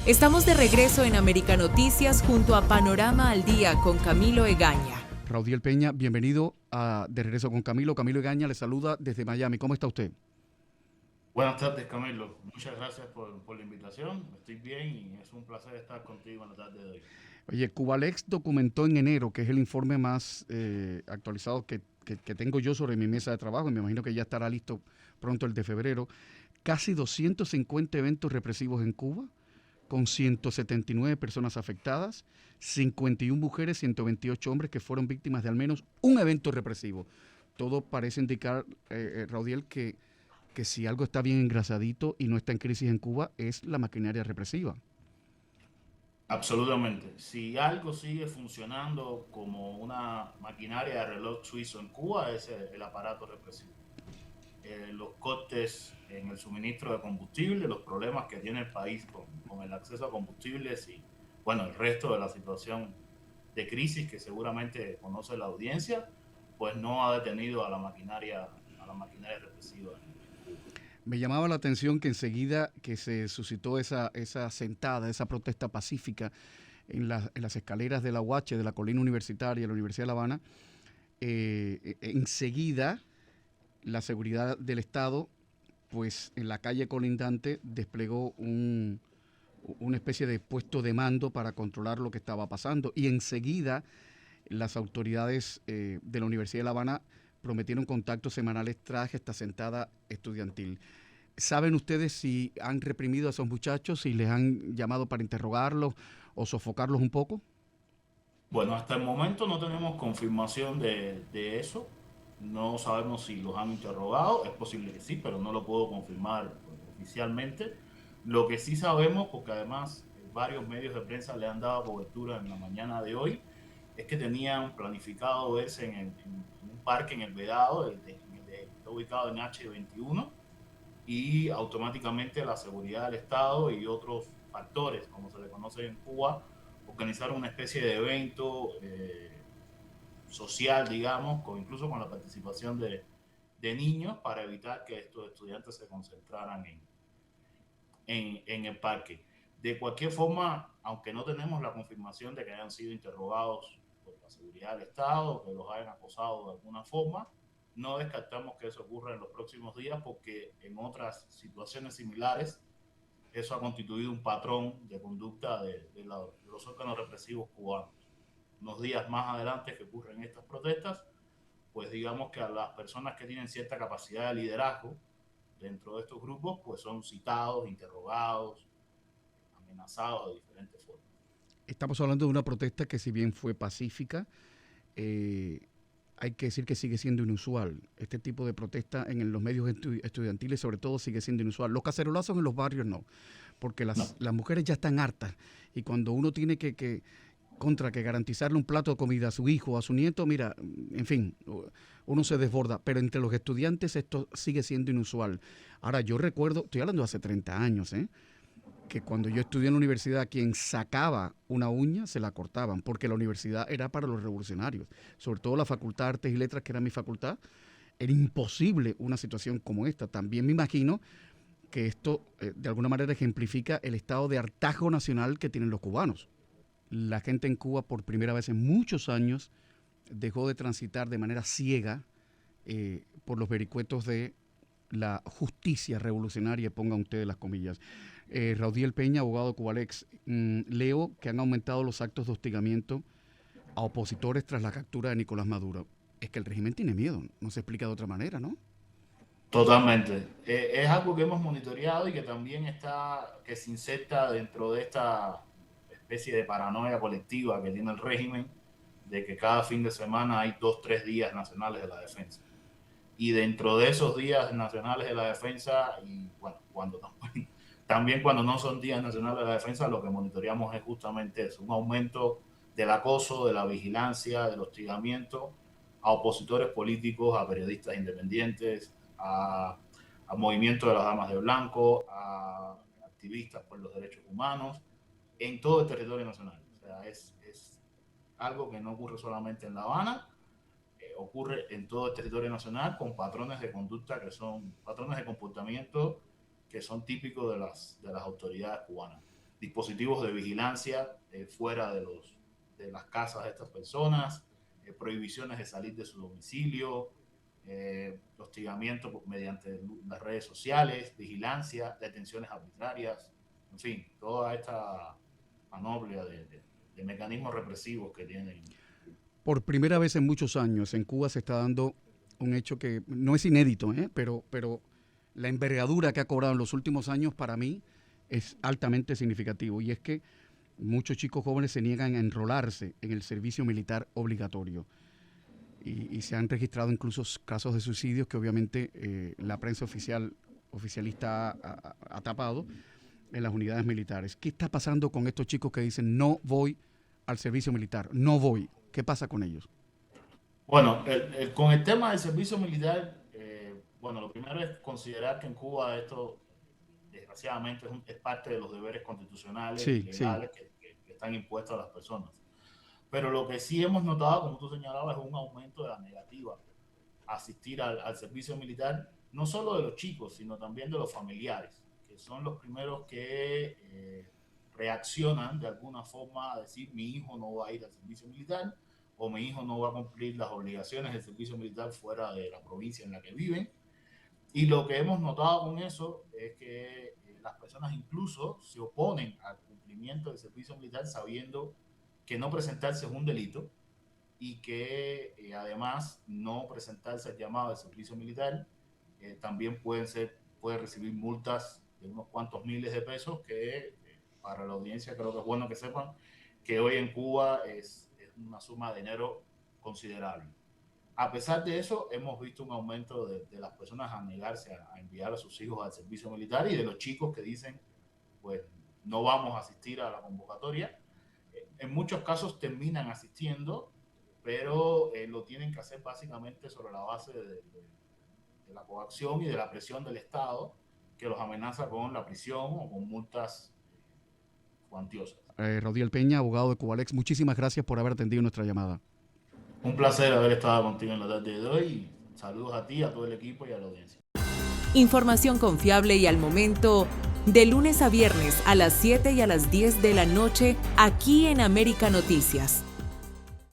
Estamos de regreso en América Noticias junto a Panorama al Día con Camilo Egaña. Raudiel Peña, bienvenido a De Regreso con Camilo. Camilo Egaña le saluda desde Miami. ¿Cómo está usted? Buenas tardes, Camilo. Muchas gracias por la invitación. Estoy bien y es un placer estar contigo en la tarde de hoy. Oye, Cubalex documentó en enero, que es el informe más actualizado que tengo yo sobre mi mesa de trabajo, y me imagino que ya estará listo pronto el de febrero, casi 250 eventos represivos en Cuba, con 179 personas afectadas, 51 mujeres, 128 hombres que fueron víctimas de al menos un evento represivo. Todo parece indicar, Raudiel, que si algo está bien engrasadito y no está en crisis en Cuba, es la maquinaria represiva. Absolutamente. Si algo sigue funcionando como una maquinaria de reloj suizo en Cuba, es el aparato represivo. Los cortes en el suministro de combustible, los problemas que tiene el país con el acceso a combustibles y, bueno, el resto de la situación de crisis que seguramente conoce la audiencia, pues no ha detenido a la maquinaria represiva en Cuba. Me llamaba la atención que enseguida que se suscitó esa sentada, esa protesta pacífica en las escaleras de la UH, de la colina universitaria, de la Universidad de La Habana, enseguida la seguridad del Estado, pues en la calle colindante desplegó una especie de puesto de mando para controlar lo que estaba pasando, y enseguida las autoridades de la Universidad de La Habana prometieron contactos semanales tras esta sentada estudiantil. ¿Saben ustedes si han reprimido a esos muchachos, si les han llamado para interrogarlos o sofocarlos un poco? Bueno, hasta el momento no tenemos confirmación de eso. No sabemos si los han interrogado. Es posible que sí, pero no lo puedo confirmar oficialmente. Lo que sí sabemos, porque además varios medios de prensa le han dado cobertura en la mañana de hoy, es que tenían planificado verse en un parque en el Vedado, está ubicado en H21, y automáticamente la seguridad del Estado y otros factores, como se le conoce en Cuba, organizaron una especie de evento social, digamos, incluso con la participación de niños para evitar que estos estudiantes se concentraran en el parque. De cualquier forma, aunque no tenemos la confirmación de que hayan sido interrogados por la seguridad del Estado, que los hayan acosado de alguna forma, no descartamos que eso ocurra en los próximos días, porque en otras situaciones similares eso ha constituido un patrón de conducta de los órganos represivos cubanos. Unos días más adelante que ocurren estas protestas, pues digamos que a las personas que tienen cierta capacidad de liderazgo dentro de estos grupos, pues son citados, interrogados, amenazados de diferentes formas. Estamos hablando de una protesta que, si bien fue pacífica, hay que decir que sigue siendo inusual. Este tipo de protesta en los medios estudiantiles sobre todo sigue siendo inusual. Los cacerolazos en los barrios no, porque No. las mujeres ya están hartas, y cuando uno tiene que garantizarle un plato de comida a su hijo o a su nieto, mira, en fin, uno se desborda, pero entre los estudiantes esto sigue siendo inusual. Ahora, yo recuerdo, estoy hablando de hace 30 años, que cuando yo estudié en la universidad, quien sacaba una uña se la cortaban, porque la universidad era para los revolucionarios, sobre todo la Facultad de Artes y Letras, que era mi facultad. Era imposible una situación como esta. También me imagino que esto de alguna manera ejemplifica el estado de hartazgo nacional que tienen los cubanos. La gente en Cuba, por primera vez en muchos años, dejó de transitar de manera ciega por los vericuetos de la justicia revolucionaria, pongan ustedes las comillas. Raudiel Peña, abogado de Cubalex, leo que han aumentado los actos de hostigamiento a opositores tras la captura de Nicolás Maduro. Es que el régimen tiene miedo, no se explica de otra manera, ¿no? Totalmente. Es algo que hemos monitoreado y que también que se inserta dentro de esta especie de paranoia colectiva que tiene el régimen, de que cada fin de semana hay 2, 3 días nacionales de la defensa. Y dentro de esos días nacionales de la defensa, y bueno, también cuando no son días nacionales de la defensa, lo que monitoreamos es justamente eso, un aumento del acoso, de la vigilancia, del hostigamiento a opositores políticos, a periodistas independientes, a movimiento de las damas de blanco, a activistas por los derechos humanos, en todo el territorio nacional. O sea, es algo que no ocurre solamente en La Habana, ocurre en todo el territorio nacional, con patrones de conducta que son patrones de comportamiento que son típicos de las autoridades cubanas. dispositivos de vigilancia fuera de las casas de estas personas, prohibiciones de salir de su domicilio, hostigamiento mediante las redes sociales, vigilancia, detenciones arbitrarias, en fin, toda esta panoplia de mecanismos represivos que tienen. Por primera vez en muchos años en Cuba se está dando un hecho que no es inédito, pero la envergadura que ha cobrado en los últimos años para mí es altamente significativo, y es que muchos chicos jóvenes se niegan a enrolarse en el servicio militar obligatorio. Y se han registrado incluso casos de suicidios que obviamente la prensa oficialista ha tapado en las unidades militares. ¿Qué está pasando con estos chicos que dicen no voy al servicio militar, no voy? ¿Qué pasa con ellos? Bueno, con el tema del servicio militar, bueno, lo primero es considerar que en Cuba esto, desgraciadamente, es parte de los deberes constitucionales y legales que están impuestos a las personas. Pero lo que sí hemos notado, como tú señalabas, es un aumento de la negativa a asistir al servicio militar, no solo de los chicos, sino también de los familiares, que son los primeros que reaccionan de alguna forma a decir mi hijo no va a ir al servicio militar o mi hijo no va a cumplir las obligaciones del servicio militar fuera de la provincia en la que viven. Y lo que hemos notado con eso es que las personas incluso se oponen al cumplimiento del servicio militar sabiendo que no presentarse es un delito y que además no presentarse al llamado del servicio militar también puede recibir multas de unos cuantos miles de pesos que para la audiencia creo que es bueno que sepan que hoy en Cuba es una suma de dinero considerable. A pesar de eso, hemos visto un aumento de las personas a negarse a enviar a sus hijos al servicio militar y de los chicos que dicen, pues no vamos a asistir a la convocatoria. En muchos casos terminan asistiendo, pero lo tienen que hacer básicamente sobre la base de la coacción y de la presión del Estado, que los amenaza con la prisión o con multas cuantiosas. Rodiel Peña, abogado de Cubalex, muchísimas gracias por haber atendido nuestra llamada. Un placer haber estado contigo en la tarde de hoy. Y saludos a ti, a todo el equipo y a la audiencia. Información confiable y al momento, de lunes a viernes a las 7 y a las 10 de la noche, aquí en América Noticias.